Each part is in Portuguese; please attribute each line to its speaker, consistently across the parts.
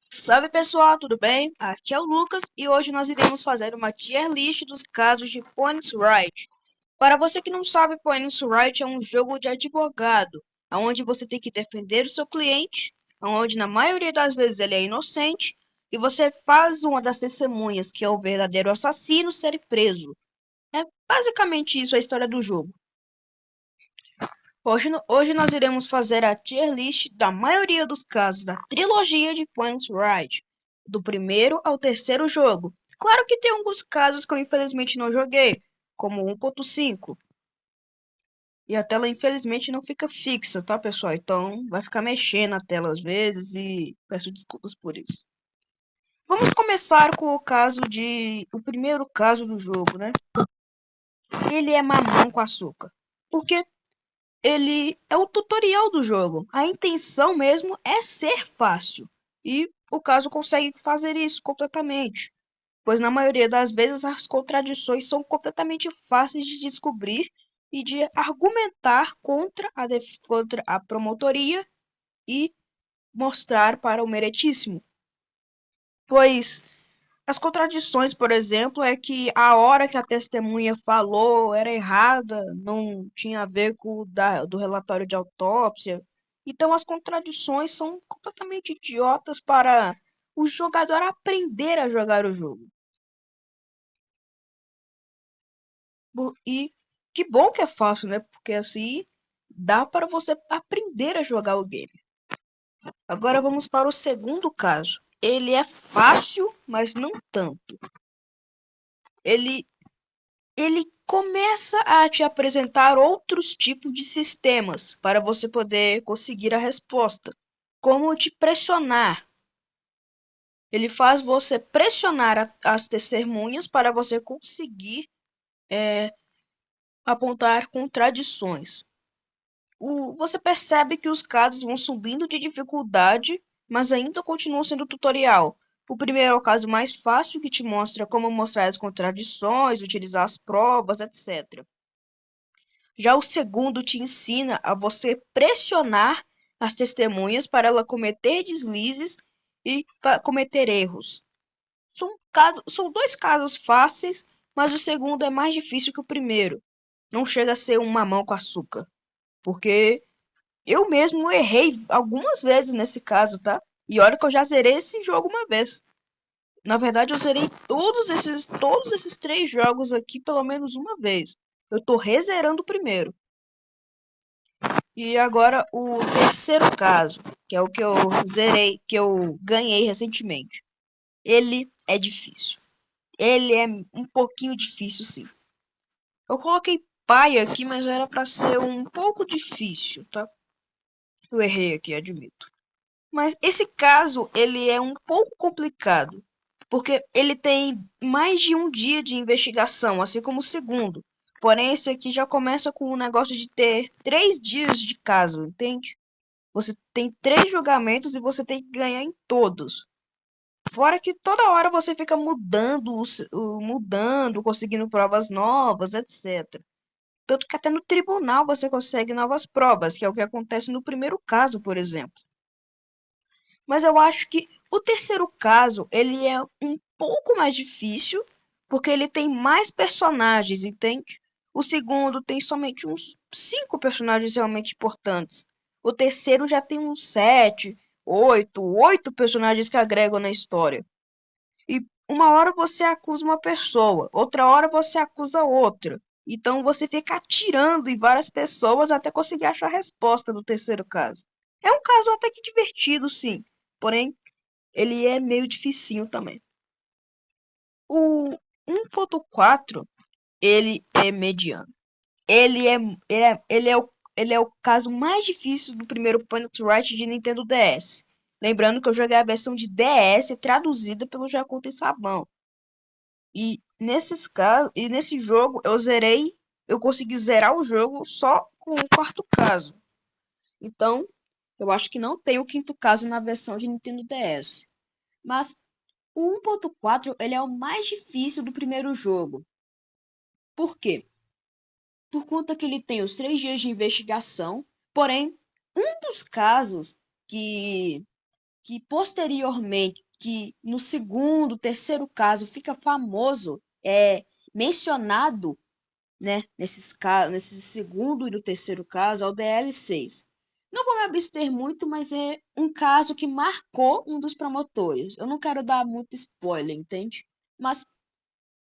Speaker 1: Salve pessoal, tudo bem? Aqui é o Lucas e hoje nós iremos fazer uma tier list dos casos de Phoenix Wright. Para você que não sabe, Phoenix Wright é um jogo de advogado, onde você tem que defender o seu cliente, onde na maioria das vezes ele é inocente, e você faz uma das testemunhas, que é o verdadeiro assassino, ser preso. É basicamente isso a história do jogo. Hoje nós iremos fazer a tier list da maioria dos casos da trilogia de Phoenix Wright, do primeiro ao terceiro jogo. Claro que tem alguns casos que eu infelizmente não joguei, como 1.5. E a tela infelizmente não fica fixa, tá pessoal? Então vai ficar mexendo a tela às vezes e peço desculpas por isso. Vamos começar com o primeiro caso do jogo, né? Ele é mamão com açúcar. Porque ele é o tutorial do jogo. A intenção mesmo é ser fácil. E o caso consegue fazer isso completamente. Pois na maioria das vezes as contradições são completamente fáceis de descobrir e de argumentar contra a promotoria e mostrar para o meritíssimo. Pois as contradições, por exemplo, é que a hora que a testemunha falou era errada, não tinha a ver com do relatório de autópsia. Então as contradições são completamente idiotas para o jogador aprender a jogar o jogo. E que bom que é fácil, né? Porque assim dá para você aprender a jogar o game. Agora vamos para o segundo caso. Ele é fácil, mas não tanto. Ele ele começa a te apresentar outros tipos de sistemas para você poder conseguir a resposta, como te pressionar. Ele faz você pressionar as testemunhas para você conseguir apontar contradições. Você percebe que os casos vão subindo de dificuldade, mas ainda continuam sendo tutorial. O primeiro é o caso mais fácil, que te mostra como mostrar as contradições, utilizar as provas, etc. Já o segundo te ensina a você pressionar as testemunhas para ela cometer deslizes e cometer erros. São dois casos fáceis, mas o segundo é mais difícil que o primeiro. Não chega a ser um mamão com açúcar, porque eu mesmo errei algumas vezes nesse caso, tá? E olha que eu já zerei esse jogo uma vez. Na verdade, eu zerei todos esses três jogos aqui pelo menos uma vez. Eu tô rezerando o primeiro. E agora o terceiro caso, que é o que eu zerei, que eu ganhei recentemente. Ele é difícil. Ele é um pouquinho difícil, sim. Eu coloquei pai aqui, mas era pra ser um pouco difícil, tá? Eu errei aqui, admito. Mas esse caso, ele é um pouco complicado, porque ele tem mais de um dia de investigação, assim como o segundo. Porém, esse aqui já começa com o negócio de ter 3 dias de caso, entende? Você tem 3 julgamentos e você tem que ganhar em todos. Fora que toda hora você fica mudando, conseguindo provas novas, etc. Tanto que até no tribunal você consegue novas provas, que é o que acontece no primeiro caso, por exemplo. Mas eu acho que o terceiro caso, ele é um pouco mais difícil, porque ele tem mais personagens, entende? O segundo tem somente uns 5 personagens realmente importantes. O terceiro já tem uns 7, 8 personagens que agregam na história. E uma hora você acusa uma pessoa, outra hora você acusa outra. Então você fica atirando em várias pessoas até conseguir achar a resposta do terceiro caso. É um caso até que divertido, sim. Porém, ele é meio dificinho também. O 1.4, ele é mediano. Ele é, ele é o caso mais difícil do primeiro Phoenix Wright de Nintendo DS. Lembrando que eu joguei a versão de DS traduzida pelo Jacuta e Sabão. E nesse jogo eu consegui zerar o jogo só com o quarto caso. Então, eu acho que não tem o quinto caso na versão de Nintendo DS. Mas o 1.4 ele é o mais difícil do primeiro jogo. Por quê? Por conta que ele tem os 3 dias de investigação, porém, um dos casos que,
Speaker 2: que posteriormente, que no segundo, terceiro caso fica famoso, é mencionado, né, nesse segundo e no terceiro caso, é o DL6. Não vou me abster muito, mas é um caso que marcou um dos promotores. Eu não quero dar muito spoiler, entende? Mas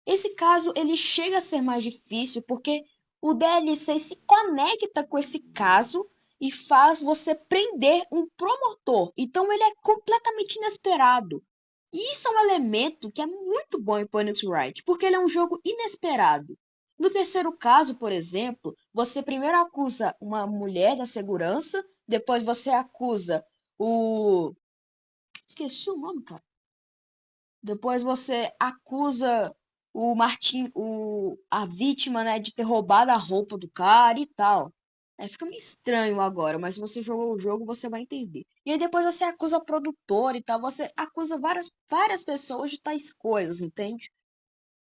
Speaker 2: esse caso ele chega a ser mais difícil porque o DLC se conecta com esse caso e faz você prender um promotor. Então ele é completamente inesperado. E isso é um elemento que é muito bom em Phoenix Wright, porque ele é um jogo inesperado. No terceiro caso, por exemplo, você primeiro acusa uma mulher da segurança, depois você acusa o. Esqueci o nome, cara. Depois você acusa o Martin, a vítima, né, de ter roubado a roupa do cara e tal. Fica meio estranho agora, mas se você jogou o jogo, você vai entender. E aí depois você acusa o produtor e tal, você acusa várias pessoas de tais coisas, entende?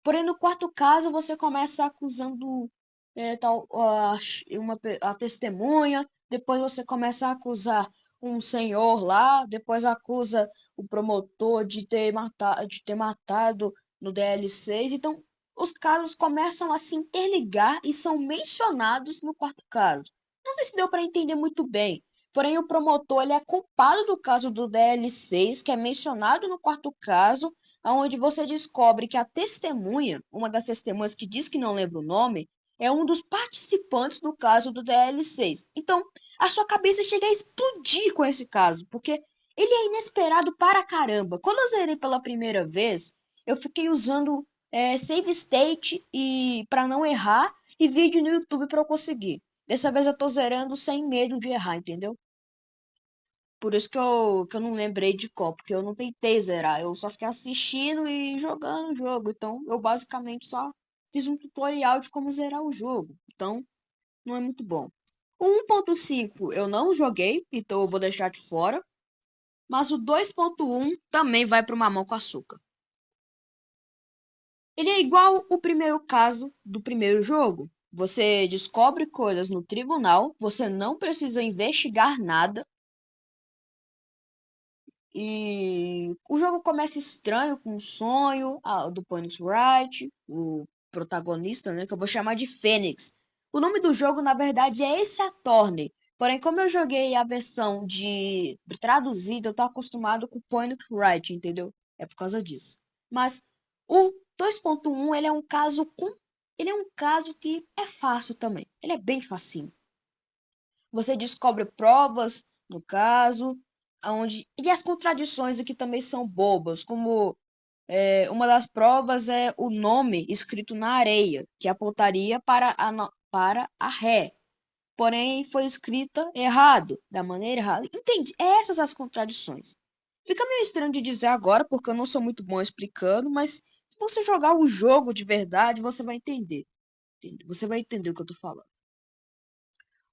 Speaker 2: Porém, no quarto caso, você começa acusando a testemunha, depois você começa a acusar um senhor lá, depois acusa o promotor de ter matado no DL6. Então, os casos começam a se interligar e são mencionados no quarto caso. Não sei se deu para entender muito bem. Porém, o promotor ele é culpado do caso do DL6, que é mencionado no quarto caso, onde você descobre que a testemunha, uma das testemunhas que diz que não lembra o nome, é um dos participantes do caso do DL6. Então, a sua cabeça chega a explodir com esse caso, porque ele é inesperado para caramba. Quando eu zerei pela primeira vez, eu fiquei usando save state e para não errar e vídeo no YouTube para eu conseguir. Dessa vez eu tô zerando sem medo de errar, entendeu? Por isso que eu não lembrei de qual, porque eu não tentei zerar, eu só fiquei assistindo e jogando o jogo. Então, eu basicamente só fiz um tutorial de como zerar o jogo. Então, não é muito bom. O 1.5 eu não joguei, então eu vou deixar de fora. Mas o 2.1 também vai pro mamão com açúcar. Ele é igual o primeiro caso do primeiro jogo. Você descobre coisas no tribunal, você não precisa investigar nada. E o jogo começa estranho com um sonho do Phoenix Wright, o protagonista, né, que eu vou chamar de Fênix. O nome do jogo, na verdade, é Ace Attorney. Porém, como eu joguei a versão de traduzida, eu tô acostumado com Phoenix Wright, entendeu? É por causa disso. Mas o 2.1, ele é um caso que é fácil também. Ele é bem facinho. Você descobre provas no caso, e as contradições aqui também são bobas, como uma das provas é o nome escrito na areia, que apontaria para a ré. Porém, foi escrita errado, da maneira errada. Entende? Essas as contradições. Fica meio estranho de dizer agora, porque eu não sou muito bom explicando, mas se você jogar o jogo de verdade, você vai entender. Você vai entender o que eu tô falando.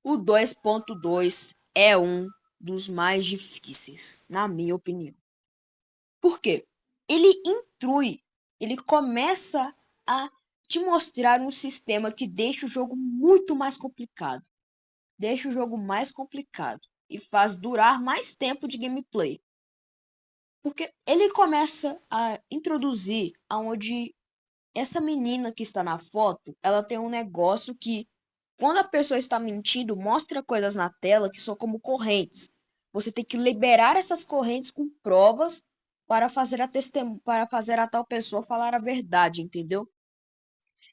Speaker 2: O 2.2 é um dos mais difíceis, na minha opinião. Por quê? Ele começa a te mostrar um sistema que deixa o jogo muito mais complicado. Deixa o jogo mais complicado e faz durar mais tempo de gameplay. Porque ele começa a introduzir aonde essa menina que está na foto, ela tem um negócio que quando a pessoa está mentindo, mostra coisas na tela que são como correntes. Você tem que liberar essas correntes com provas para fazer para fazer a tal pessoa falar a verdade, entendeu?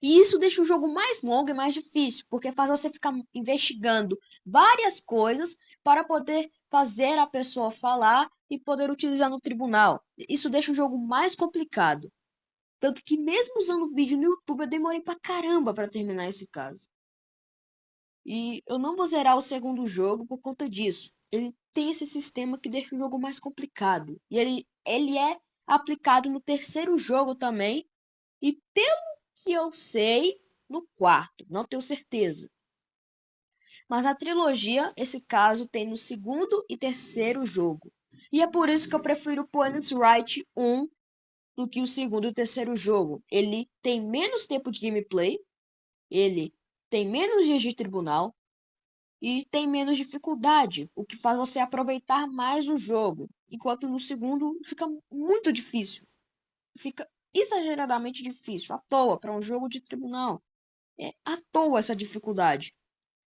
Speaker 2: E isso deixa o jogo mais longo e mais difícil, porque faz você ficar investigando várias coisas para poder fazer a pessoa falar e poder utilizar no tribunal. Isso deixa o jogo mais complicado. Tanto que mesmo usando vídeo no YouTube, eu demorei pra caramba para terminar esse caso. E eu não vou zerar o segundo jogo por conta disso. Ele tem esse sistema que deixa o jogo mais complicado. E ele é aplicado no terceiro jogo também. E pelo que eu sei, no quarto. Não tenho certeza. Mas a trilogia, esse caso, tem no segundo e terceiro jogo. E é por isso que eu prefiro o Phoenix Wright 1 do que o segundo e o terceiro jogo. Ele tem menos tempo de gameplay. Ele tem menos dias de tribunal. e tem menos dificuldade, o que faz você aproveitar mais o jogo. Enquanto no segundo fica muito difícil. Fica exageradamente difícil, à toa, para um jogo de tribunal. É à toa essa dificuldade.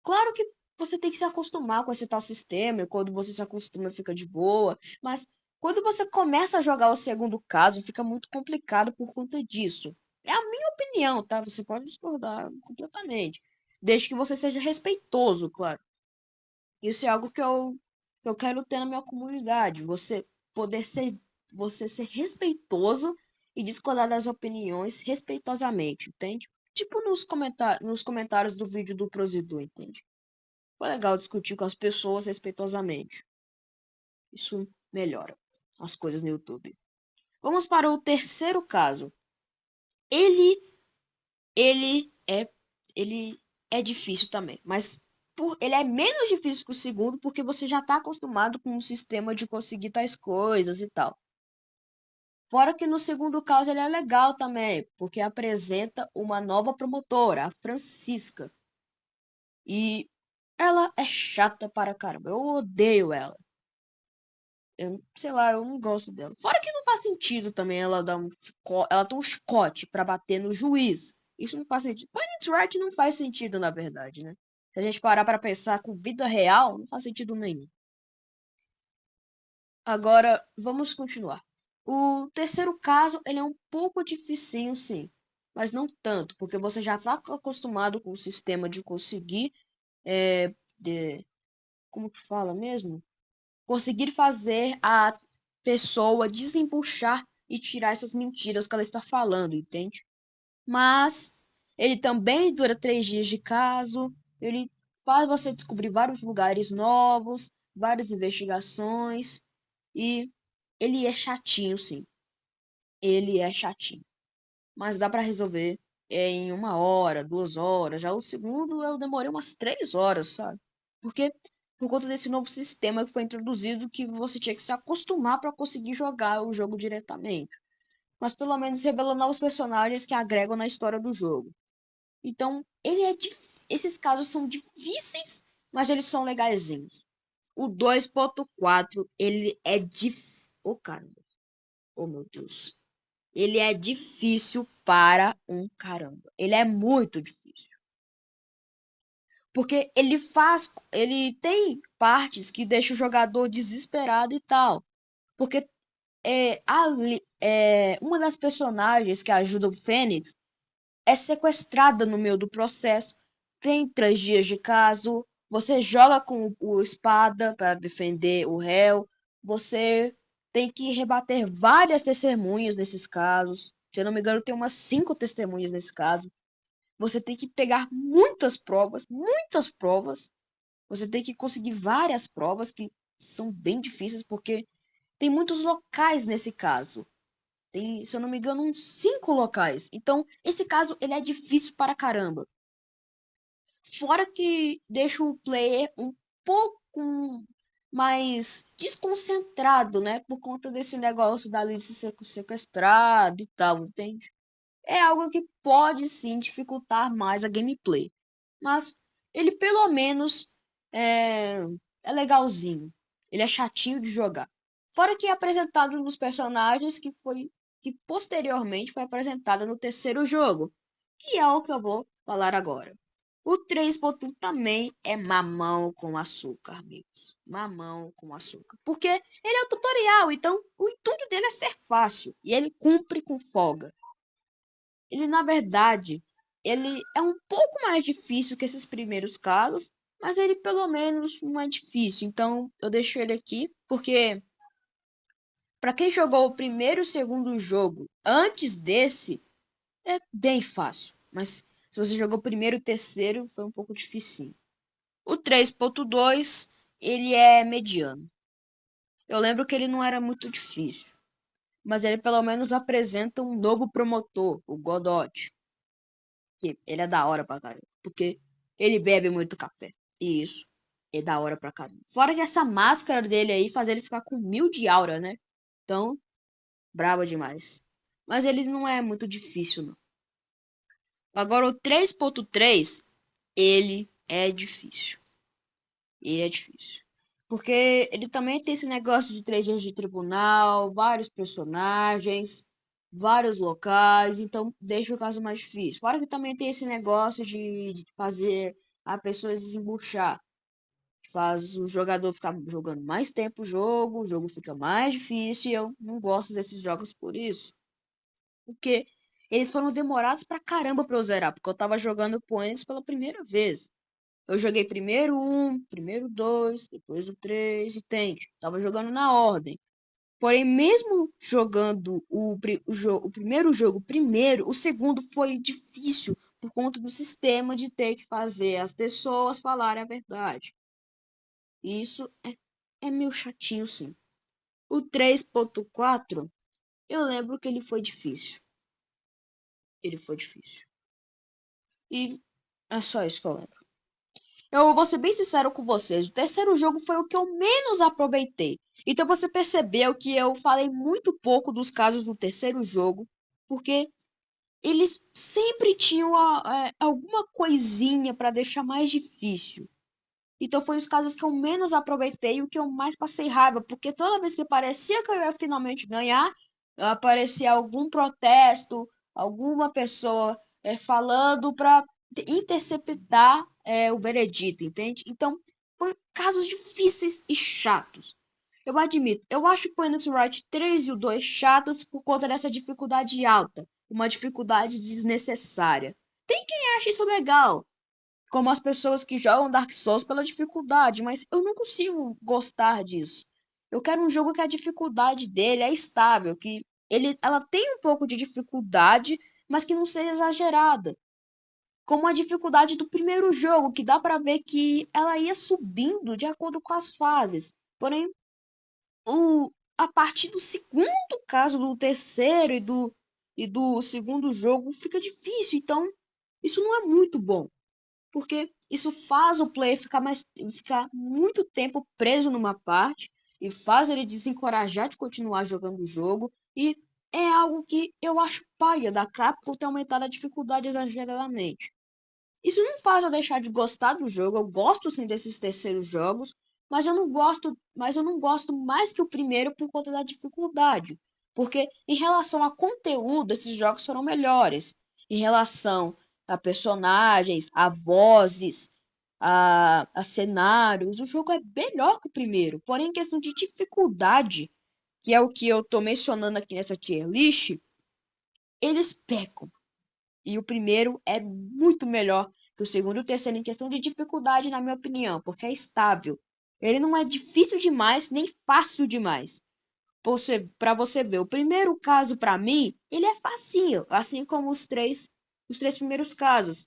Speaker 2: Claro que você tem que se acostumar com esse tal sistema, e quando você se acostuma fica de boa, mas quando você começa a jogar o segundo caso, fica muito complicado por conta disso. É a minha opinião, tá? Você pode discordar completamente. Desde que você seja respeitoso, claro. Isso é algo que eu quero ter na minha comunidade. Poder ser, você ser respeitoso e discordar das opiniões respeitosamente, entende? Tipo nos comentários do vídeo do Prosidu, entende? Foi legal discutir com as pessoas respeitosamente. Isso melhora as coisas no YouTube. Vamos para o terceiro caso. Ele, ele é, ele é difícil também, mas ele é menos difícil que o segundo porque você já está acostumado com o sistema de conseguir tais coisas e tal. Fora que no segundo caso ele é legal também, porque apresenta uma nova promotora, a Francisca. E ela é chata para caramba. Eu odeio ela. Eu, sei lá, eu não gosto dela. Fora que não faz sentido também ela dar um chicote pra bater no juiz. Isso não faz sentido. Phoenix Wright não faz sentido, na verdade, né? Se a gente parar pra pensar com vida real, não faz sentido nenhum. Agora, vamos continuar. O terceiro caso, ele é um pouco dificinho, sim. Mas não tanto, porque você já está acostumado com o sistema de conseguir... É, como que fala mesmo? Conseguir fazer a pessoa desembuchar e tirar essas mentiras que ela está falando, entende? Mas ele também dura 3 dias de caso, ele faz você descobrir vários lugares novos, várias investigações, e ele é chatinho, sim. Ele é chatinho. Mas dá pra resolver em 1 hora, 2 horas. Já o segundo eu demorei umas 3 horas, sabe? Porque por conta desse novo sistema que foi introduzido que você tinha que se acostumar para conseguir jogar o jogo diretamente. Mas pelo menos revela novos personagens que agregam na história do jogo. Então, esses casos são difíceis, mas eles são legaisinhos. O 2.4, ele é difícil. Oh, caramba. Oh, meu Deus. Ele é difícil para um caramba. Ele é muito difícil. Porque ele tem partes que deixam o jogador desesperado e tal. Porque uma das personagens que ajuda o Fênix é sequestrada no meio do processo. Tem 3 dias de caso. Você joga com o espada para defender o réu. Você tem que rebater várias testemunhas nesses casos. Se eu não me engano, tem umas 5 testemunhas nesse caso. Você tem que pegar muitas provas, muitas provas. Você tem que conseguir várias provas que são bem difíceis porque tem muitos locais nesse caso. Tem, se eu não me engano, uns 5 locais. Então, esse caso ele é difícil para caramba. Fora que deixa o player um pouco mais desconcentrado, né? Por conta desse negócio da Alice ser sequestrado e tal, entende? É algo que pode sim dificultar mais a gameplay. Mas ele pelo menos é, é legalzinho. Ele é chatinho de jogar. Fora que é apresentado nos personagens que posteriormente foi apresentado no terceiro jogo. Que é o que eu vou falar agora. O 3.1 também é mamão com açúcar, amigos. Mamão com açúcar. Porque ele é o tutorial, então o intuito dele é ser fácil. E ele cumpre com folga. Ele, na verdade, ele é um pouco mais difícil que esses primeiros casos, mas ele pelo menos não é difícil. Então, eu deixo ele aqui, porque para quem jogou o primeiro e o segundo jogo antes desse, é bem fácil. Mas se você jogou o primeiro e o terceiro, foi um pouco difícil. O 3.2, ele é mediano. Eu lembro que ele não era muito difícil, mas ele pelo menos apresenta um novo promotor, o Godot. Que ele é da hora pra caramba. Porque ele bebe muito café. E isso é da hora pra caramba. Fora que essa máscara dele aí faz ele ficar com 1000 de aura, né? Então, braba demais. Mas ele não é muito difícil, não. Agora o 3.3, ele é difícil. Ele é difícil. Porque ele também tem esse negócio de 3 dias de tribunal, vários personagens, vários locais, então deixa o caso mais difícil. Fora que também tem esse negócio de fazer a pessoa desembuchar. Faz o jogador ficar jogando mais tempo o jogo fica mais difícil e eu não gosto desses jogos por isso. Porque eles foram demorados pra caramba pra eu zerar, porque eu tava jogando com eles pela primeira vez. Eu joguei primeiro um, primeiro dois, depois o três, entende? Tava jogando na ordem. Porém, mesmo jogando o primeiro jogo primeiro, o segundo foi difícil por conta do sistema de ter que fazer as pessoas falarem a verdade. E isso é meio chatinho, sim. O 3.4, eu lembro que ele foi difícil. Ele foi difícil. E é só isso que eu lembro. Eu vou ser bem sincero com vocês. O terceiro jogo foi o que eu menos aproveitei. Então você percebeu que eu falei muito pouco dos casos do terceiro jogo, porque eles sempre tinham alguma coisinha para deixar mais difícil. Então foi os casos que eu menos aproveitei e o que eu mais passei raiva, porque toda vez que parecia que eu ia finalmente ganhar, aparecia algum protesto, alguma pessoa falando para interceptar o veredito, entende? Então, foram casos difíceis e chatos. Eu admito, eu acho o Phoenix Wright 3 e o 2 chatos por conta dessa dificuldade alta, uma dificuldade desnecessária. Tem quem acha isso legal, como as pessoas que jogam Dark Souls pela dificuldade, mas eu não consigo gostar disso. Eu quero um jogo que a dificuldade dele é estável, que ela tem um pouco de dificuldade, mas que não seja exagerada. Como a dificuldade do primeiro jogo, que dá pra ver que ela ia subindo de acordo com as fases. Porém, a partir do segundo caso, do terceiro e do segundo jogo, fica difícil. Então, isso não é muito bom, porque isso faz o player ficar muito tempo preso numa parte e faz ele desencorajar de continuar jogando o jogo, e é algo que eu acho paia da Capcom ter aumentado a dificuldade exageradamente. Isso não faz eu deixar de gostar do jogo, eu gosto sim desses terceiros jogos, mas eu não gosto mais que o primeiro por conta da dificuldade. Porque em relação a conteúdo, esses jogos foram melhores. Em relação a personagens, a vozes, a cenários, o jogo é melhor que o primeiro. Porém, em questão de dificuldade, que é o que eu tô mencionando aqui nessa tier list, eles pecam. E o primeiro é muito melhor que o segundo e o terceiro em questão de dificuldade, na minha opinião, porque é estável. Ele não é difícil demais, nem fácil demais. Para você ver, o primeiro caso para mim, ele é facinho, assim como os três primeiros casos.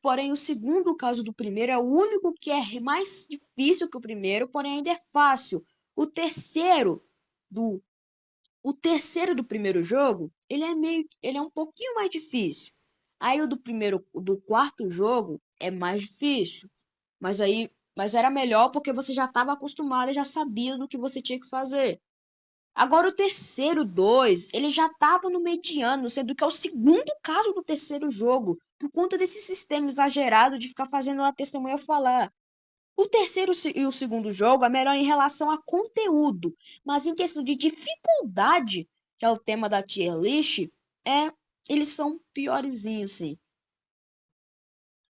Speaker 2: Porém, o segundo caso do primeiro é o único que é mais difícil que o primeiro, porém ainda é fácil. O terceiro do o terceiro do primeiro jogo, ele é um pouquinho mais difícil. Aí o do quarto jogo é mais difícil. Mas era melhor porque você já estava acostumado e já sabia do que você tinha que fazer. Agora o terceiro, dois, ele já estava no mediano, sendo que é o segundo caso do terceiro jogo, por conta desse sistema exagerado de ficar fazendo a testemunha falar. O terceiro e o segundo jogo é melhor em relação a conteúdo, mas em questão de dificuldade, que é o tema da tier list, eles são piorzinhos, sim.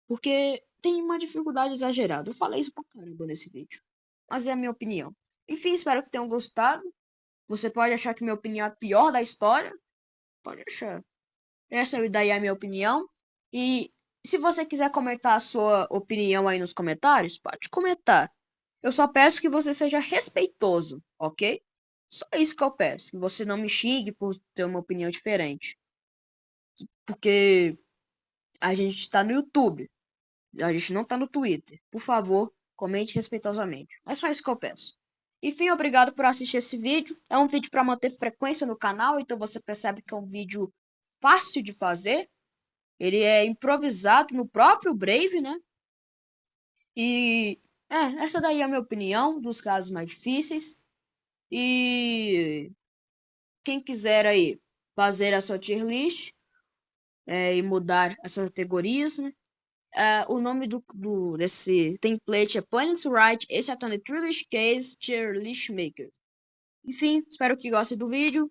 Speaker 2: Porque tem uma dificuldade exagerada. Eu falei isso pra caramba nesse vídeo. Mas é a minha opinião. Enfim, espero que tenham gostado. Você pode achar que minha opinião é a pior da história. Pode achar. Essa daí é a minha opinião. E se você quiser comentar a sua opinião aí nos comentários, pode comentar. Eu só peço que você seja respeitoso, ok? Só isso que eu peço. Que você não me xingue por ter uma opinião diferente. Porque a gente tá no YouTube. A gente não tá no Twitter. Por favor, comente respeitosamente. É só isso que eu peço. Enfim, obrigado por assistir esse vídeo. É um vídeo para manter frequência no canal, então você percebe que é um vídeo fácil de fazer. Ele é improvisado no próprio Brave, né? E essa daí é a minha opinião dos casos mais difíceis. E quem quiser aí fazer a sua tier list e mudar essas categorias, né? O nome desse template é Points Right Esse é o Trill List Case Tier List Maker. Enfim, espero que gostem do vídeo.